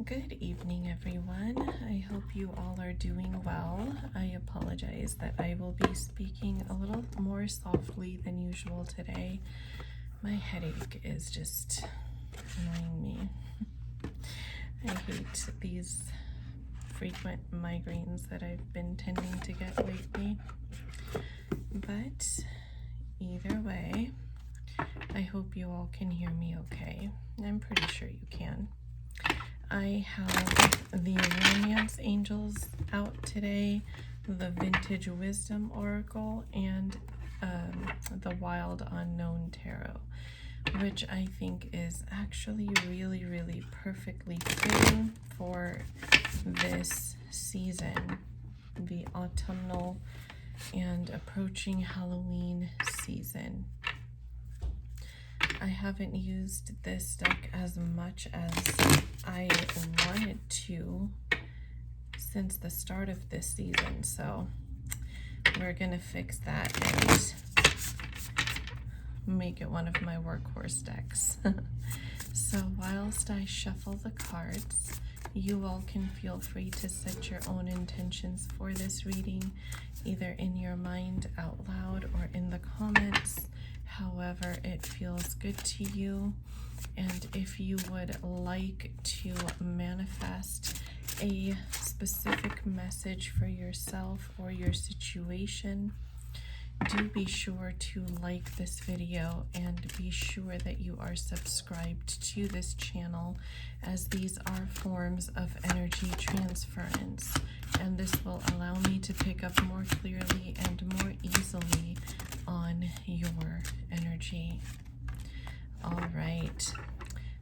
Good evening, everyone. I hope you all are doing well. I apologize that I will be speaking a little more softly than usual today. My headache is just annoying me. I hate these frequent migraines that I've been tending to get lately. But either way, I hope you all can hear me okay. I'm pretty sure you can. I have the Romance Angels out today, the Vintage Wisdom Oracle, and the Wild Unknown Tarot, which I think is actually really perfectly fitting for this season, the autumnal and approaching Halloween season. I haven't used this deck as much as I wanted to since the start of this season, so we're gonna fix that and make it one of my workhorse decks. So whilst I shuffle the cards, you all can feel free to set your own intentions for this reading, either in your mind out loud or in the comments, however it feels good to you. And if you would like to manifest a specific message for yourself or your situation, do be sure to like this video and be sure that you are subscribed to this channel, as these are forms of energy transference, and this will allow me to pick up more clearly and more easily on your energy. All right,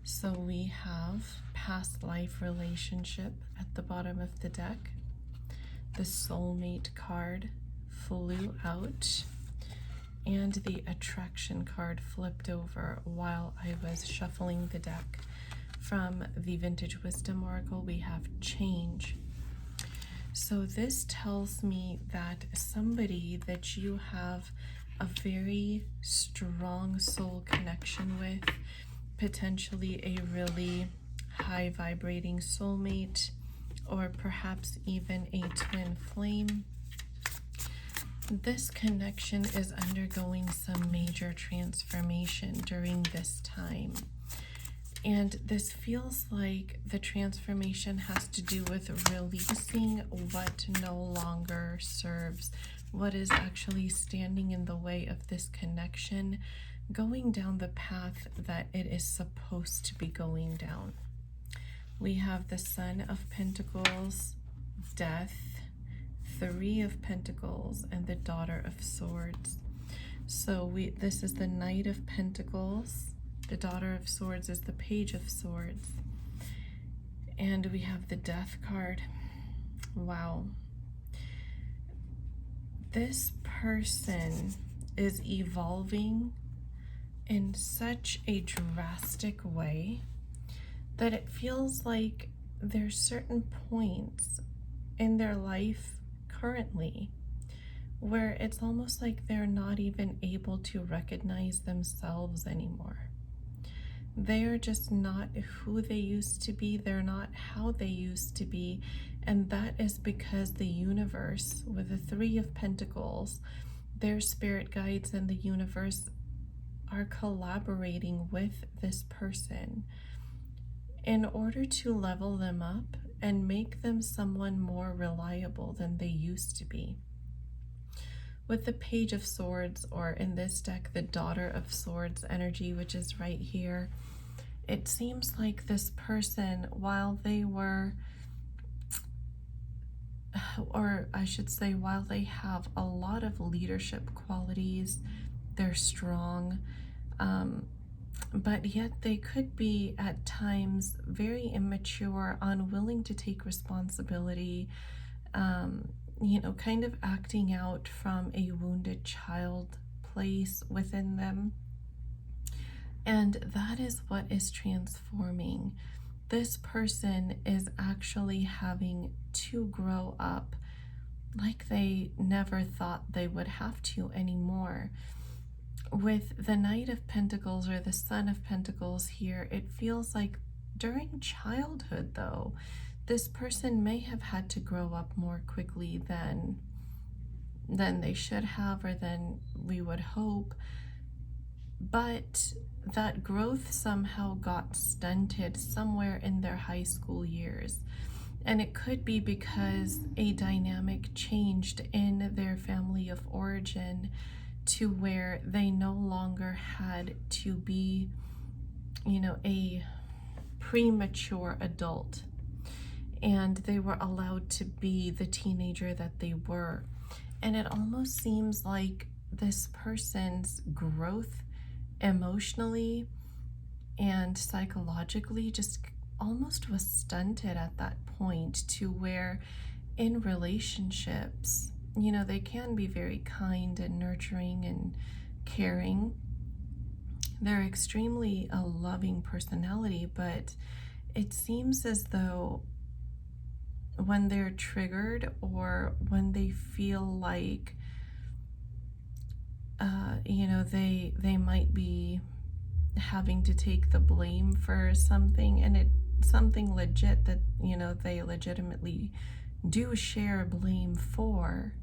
so we have past life relationship at the bottom of the deck. The soulmate card flew out, and the attraction card flipped over while I was shuffling the deck. From the Vintage Wisdom Oracle, we have change. So this tells me that somebody that you have a very strong soul connection with, potentially a really high vibrating soulmate, or perhaps even a twin flame. This connection is undergoing some major transformation during this time. And this feels like the transformation has to do with releasing what no longer serves, what is actually standing in the way of this connection, going down the path that it is supposed to be going down. We have the Son of Pentacles, Death, Three of Pentacles, and the Daughter of Swords. So this is the Knight of Pentacles. The Daughter of Swords is the Page of Swords. And we have the Death card. Wow. This person is evolving in such a drastic way that it feels like there's certain points in their life currently where it's almost like they're not even able to recognize themselves anymore. They are just not who they used to be. They're not how they used to be. And that is because the universe, with the Three of Pentacles, their spirit guides and the universe are collaborating with this person in order to level them up and make them someone more reliable than they used to be. With the Page of Swords, or in this deck, the Daughter of Swords energy, which is right here, it seems like this person, while they were, or I should say, while they have a lot of leadership qualities, they're strong, but yet they could be at times very immature, unwilling to take responsibility, kind of acting out from a wounded child place within them. And that is what is transforming. This person is actually having to grow up like they never thought they would have to anymore. With the Knight of Pentacles, or the Son of Pentacles here, it feels like during childhood, though, this person may have had to grow up more quickly than they should have, or than we would hope. But that growth somehow got stunted somewhere in their high school years. And it could be because a dynamic changed in their family of origin to where they no longer had to be, a premature adult. And they were allowed to be the teenager that they were. And it almost seems like this person's growth emotionally and psychologically just almost was stunted at that point, to where in relationships, they can be very kind and nurturing and caring. They're extremely a loving personality, but it seems as though when they're triggered, or when they feel like they might be having to take the blame for something, and it's something legit that they legitimately do share blame for,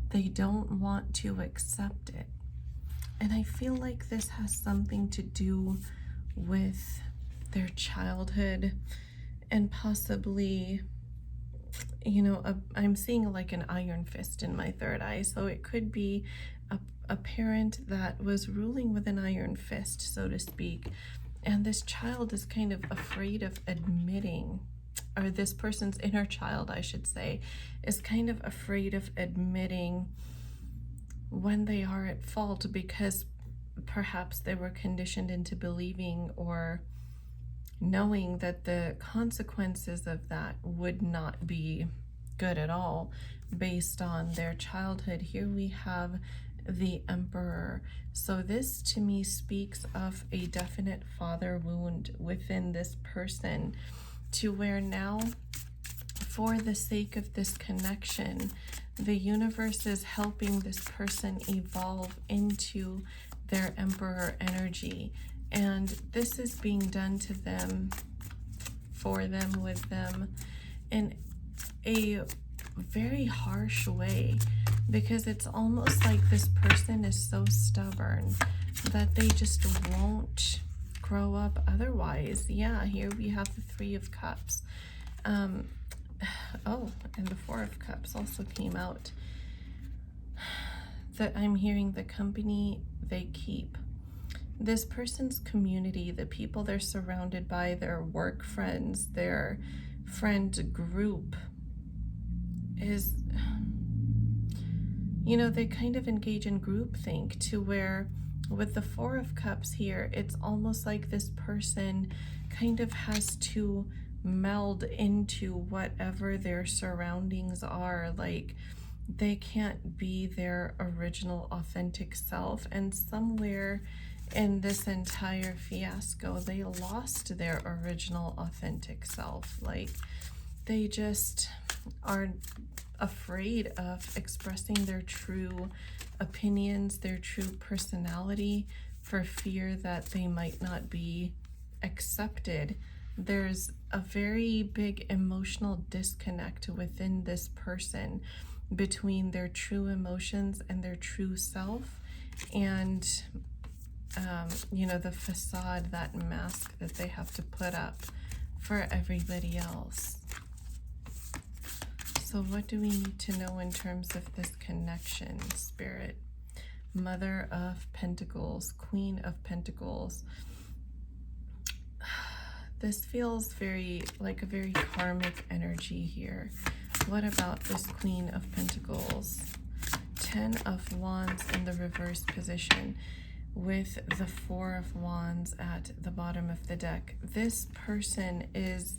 they don't want to accept it. And I feel like this has something to do with their childhood, and possibly, I'm seeing like an iron fist in my third eye. So it could be a parent that was ruling with an iron fist, so to speak. And this child is kind of afraid of admitting, or this person's inner child, I should say, is kind of afraid of admitting when they are at fault, because perhaps they were conditioned into believing or knowing that the consequences of that would not be good at all based on their childhood. Here we have the Emperor. So this to me speaks of a definite father wound within this person, to where now, for the sake of this connection, the universe is helping this person evolve into their Emperor energy. And this is being done to them, for them, with them, in a very harsh way, because it's almost like this person is so stubborn that they just won't grow up otherwise. Yeah, here we have the Three of Cups. Oh, and the Four of Cups also came out. That I'm hearing the company they keep. This person's community, the people they're surrounded by, their work friends, their friend group, is, they kind of engage in groupthink, to where with the Four of Cups here, it's almost like this person kind of has to meld into whatever their surroundings are. Like, they can't be their original authentic self, and somewhere in this entire fiasco, they lost their original authentic self. Like, they just are afraid of expressing their true opinions, their true personality, for fear that they might not be accepted. There's a very big emotional disconnect within this person between their true emotions and their true self, and the facade, that mask that they have to put up for everybody else. So what do we need to know in terms of this connection, Spirit? Mother of Pentacles, Queen of Pentacles. This feels very like a very karmic energy here. What about this Queen of Pentacles? Ten of Wands in the reverse position, with the Four of Wands at the bottom of the deck. This person is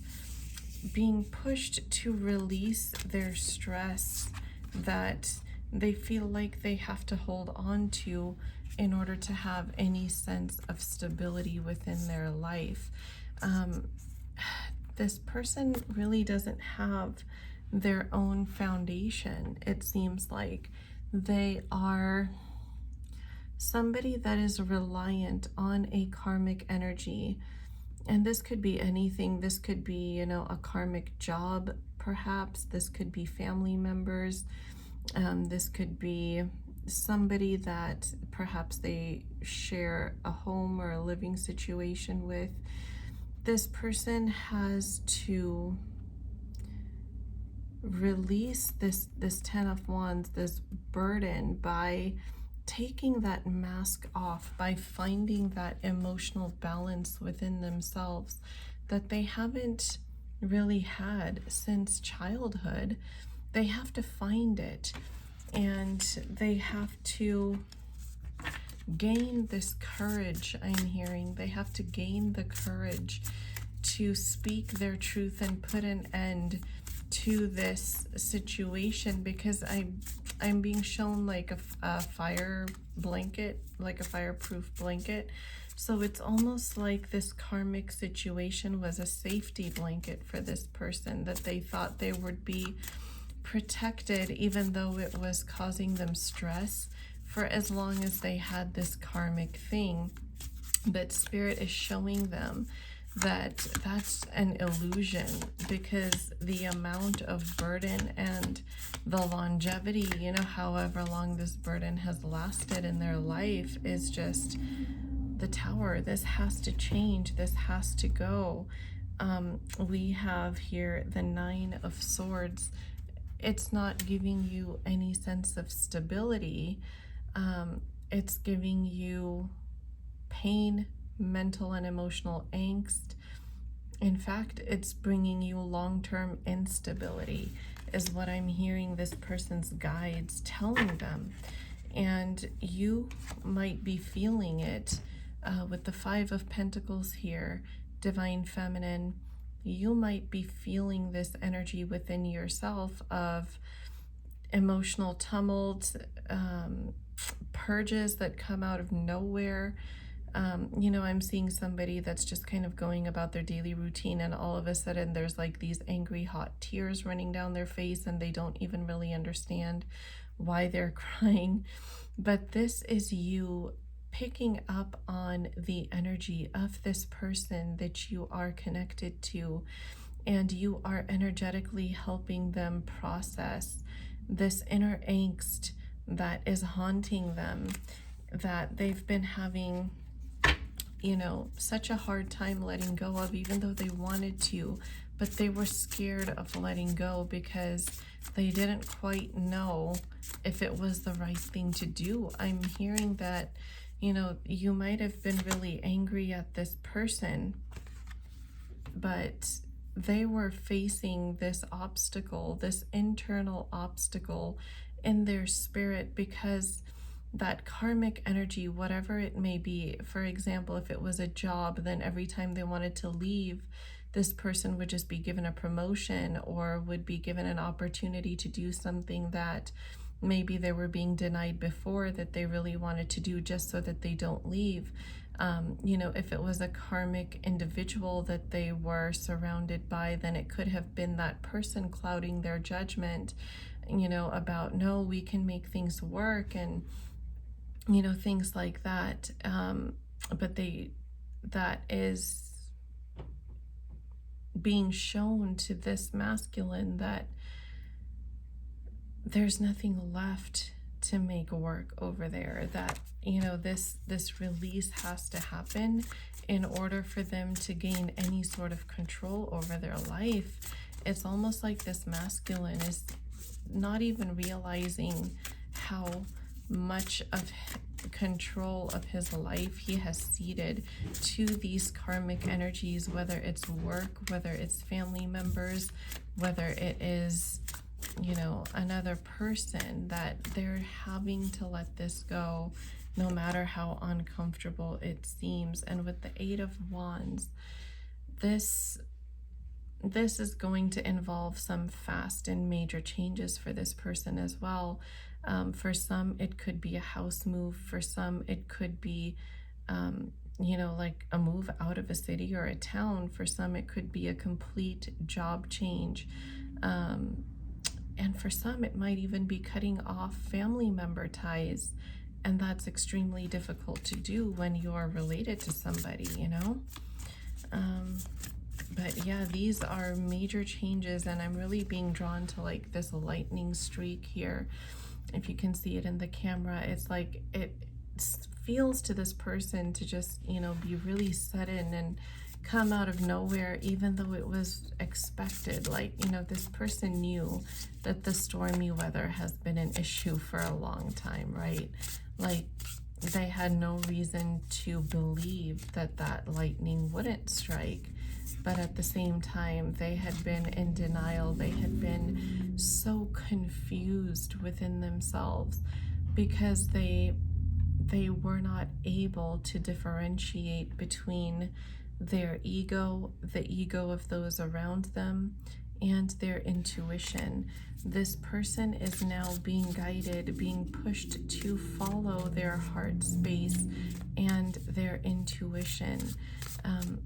being pushed to release their stress that they feel like they have to hold on to in order to have any sense of stability within their life. This person really doesn't have their own foundation. It seems like they are somebody that is reliant on a karmic energy And this could be anything. This could be, you know, a karmic job, perhaps. This could be family members. This could be somebody that perhaps they share a home or a living situation with. This person has to release this Ten of Wands, this burden, by taking that mask off, by finding that emotional balance within themselves that they haven't really had since childhood. They have to find it, and they have to gain this courage. I'm hearing they have to gain the courage to speak their truth and put an end to this situation, because I'm being shown like a fire blanket, like a fireproof blanket. So it's almost like this karmic situation was a safety blanket for this person, that they thought they would be protected even though it was causing them stress for as long as they had this karmic thing. But Spirit is showing them that that's an illusion, because the amount of burden and the longevity, you know, however long this burden has lasted in their life, is just the Tower. This has to change. This has to go. We have here the Nine of Swords. It's not giving you any sense of stability. It's giving you pain, mental and emotional angst. In fact, it's bringing you long-term instability, is what I'm hearing this person's guides telling them. And you might be feeling it with the Five of Pentacles here, Divine Feminine. You might be feeling this energy within yourself of emotional tumult, purges that come out of nowhere. You know, I'm seeing somebody that's just kind of going about their daily routine, and all of a sudden there's like these angry hot tears running down their face, and they don't even really understand why they're crying. But this is you picking up on the energy of this person that you are connected to, and you are energetically helping them process this inner angst that is haunting them, that they've been having, you know, such a hard time letting go of, even though they wanted to, but they were scared of letting go because they didn't quite know if it was the right thing to do. I'm hearing that, you know, you might have been really angry at this person, but they were facing this obstacle, this internal obstacle in their spirit, because that karmic energy, whatever it may be, for example, if it was a job, then every time they wanted to leave, this person would just be given a promotion or would be given an opportunity to do something that maybe they were being denied before that they really wanted to do, just so that they don't leave. You know, if it was a karmic individual that they were surrounded by, then it could have been that person clouding their judgment, you know, about, no, we can make things work, and, you know, things like that. But that is being shown to this masculine, that there's nothing left to make work over there, that, you know, this release has to happen in order for them to gain any sort of control over their life. It's almost like this masculine is not even realizing how much of control of his life he has ceded to these karmic energies, whether it's work, whether it's family members, whether it is, you know, another person, that they're having to let this go no matter how uncomfortable it seems. And with the Eight of Wands, this is going to involve some fast and major changes for this person as well. For some, it could be a house move. For some, it could be, you know, like a move out of a city or a town. For some, it could be a complete job change. And for some, it might even be cutting off family member ties. And that's extremely difficult to do when you are related to somebody, you know? But yeah, these are major changes, and I'm really being drawn to like this lightning streak here. If you can see it in the camera, it's like it feels to this person to just, be really sudden and come out of nowhere, even though it was expected. Like, this person knew that the stormy weather has been an issue for a long time, right? Like, they had no reason to believe that that lightning wouldn't strike. But at the same time, they had been in denial. They had been so confused within themselves because they were not able to differentiate between their ego, the ego of those around them, and their intuition. This person is now being guided, being pushed to follow their heart space and their intuition.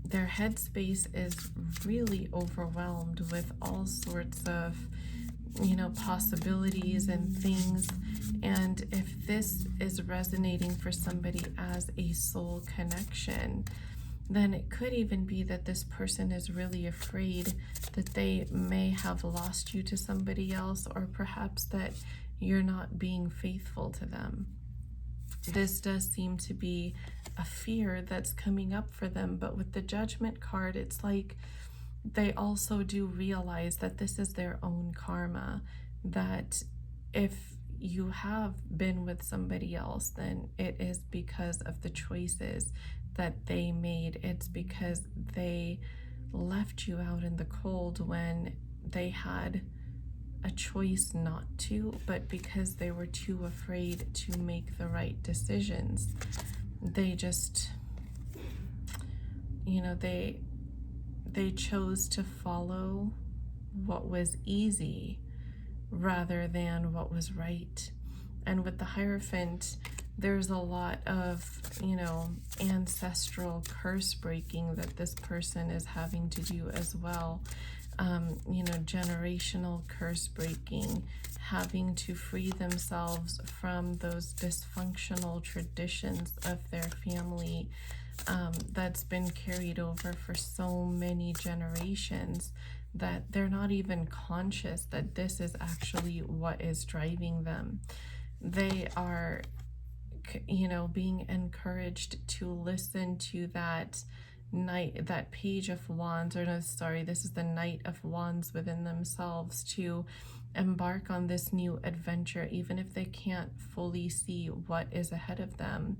Their headspace is really overwhelmed with all sorts of possibilities and things. And if this is resonating for somebody as a soul connection, then it could even be that this person is really afraid that they may have lost you to somebody else, or perhaps that you're not being faithful to them. This does seem to be a fear that's coming up for them, but with the Judgment card, it's like they also do realize that this is their own karma, that if you have been with somebody else, then it is because of the choices that they made. It's because they left you out in the cold when they had a choice not to, but because they were too afraid to make the right decisions, they just, they chose to follow what was easy rather than what was right. And with the Hierophant, there's a lot of, ancestral curse breaking that this person is having to do as well. Generational curse breaking, having to free themselves from those dysfunctional traditions of their family that's been carried over for so many generations that they're not even conscious that this is actually what is driving them. They are, being encouraged to listen to that Page of Wands, or no, sorry, this is the Knight of Wands within themselves, to embark on this new adventure, even if they can't fully see what is ahead of them.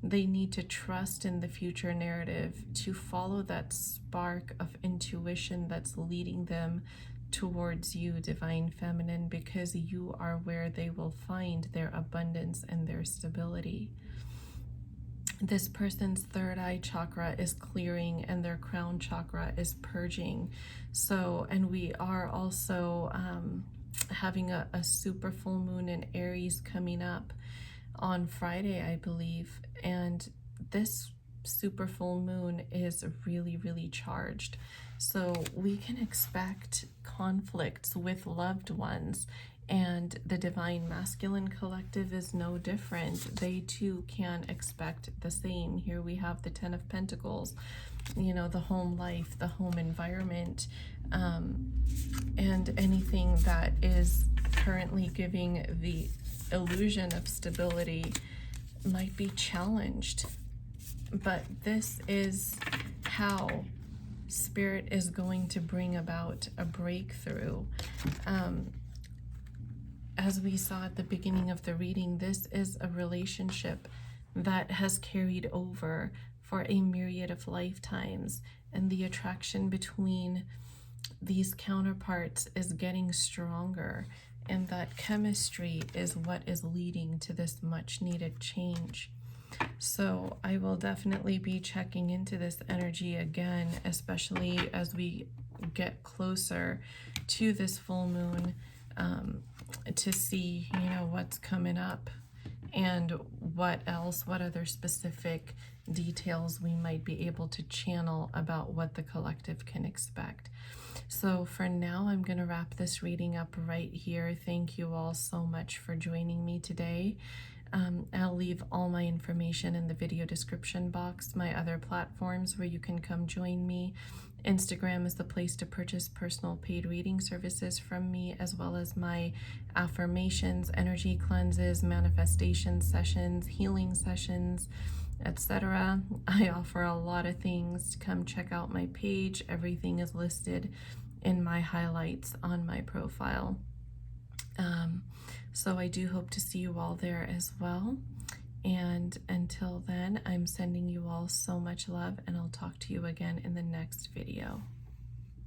They need to trust in the future narrative, to follow that spark of intuition that's leading them towards you, Divine Feminine, because you are where they will find their abundance and their stability. This person's third eye chakra is clearing and their crown chakra is purging. So, and we are also having a super full moon in Aries coming up on Friday, I believe. And this super full moon is really, really charged. So we can expect conflicts with loved ones. And the Divine Masculine Collective is no different. They too can expect the same. Here we have the Ten of Pentacles, the home life, the home environment, and anything that is currently giving the illusion of stability might be challenged. But this is how Spirit is going to bring about a breakthrough. As we saw at the beginning of the reading, this is a relationship that has carried over for a myriad of lifetimes, and the attraction between these counterparts is getting stronger, and that chemistry is what is leading to this much needed change. So I will definitely be checking into this energy again, especially as we get closer to this full moon, to see, what's coming up and what other specific details we might be able to channel about what the collective can expect. So for now, I'm going to wrap this reading up right here. Thank you all so much for joining me today. I'll leave all my information in the video description box, my other platforms where you can come join me. Instagram is the place to purchase personal paid reading services from me, as well as my affirmations, energy cleanses, manifestation sessions, healing sessions, etc. I offer a lot of things. Come check out my page. Everything is listed in my highlights on my profile. So I do hope to see you all there as well. And until then, I'm sending you all so much love, and I'll talk to you again in the next video.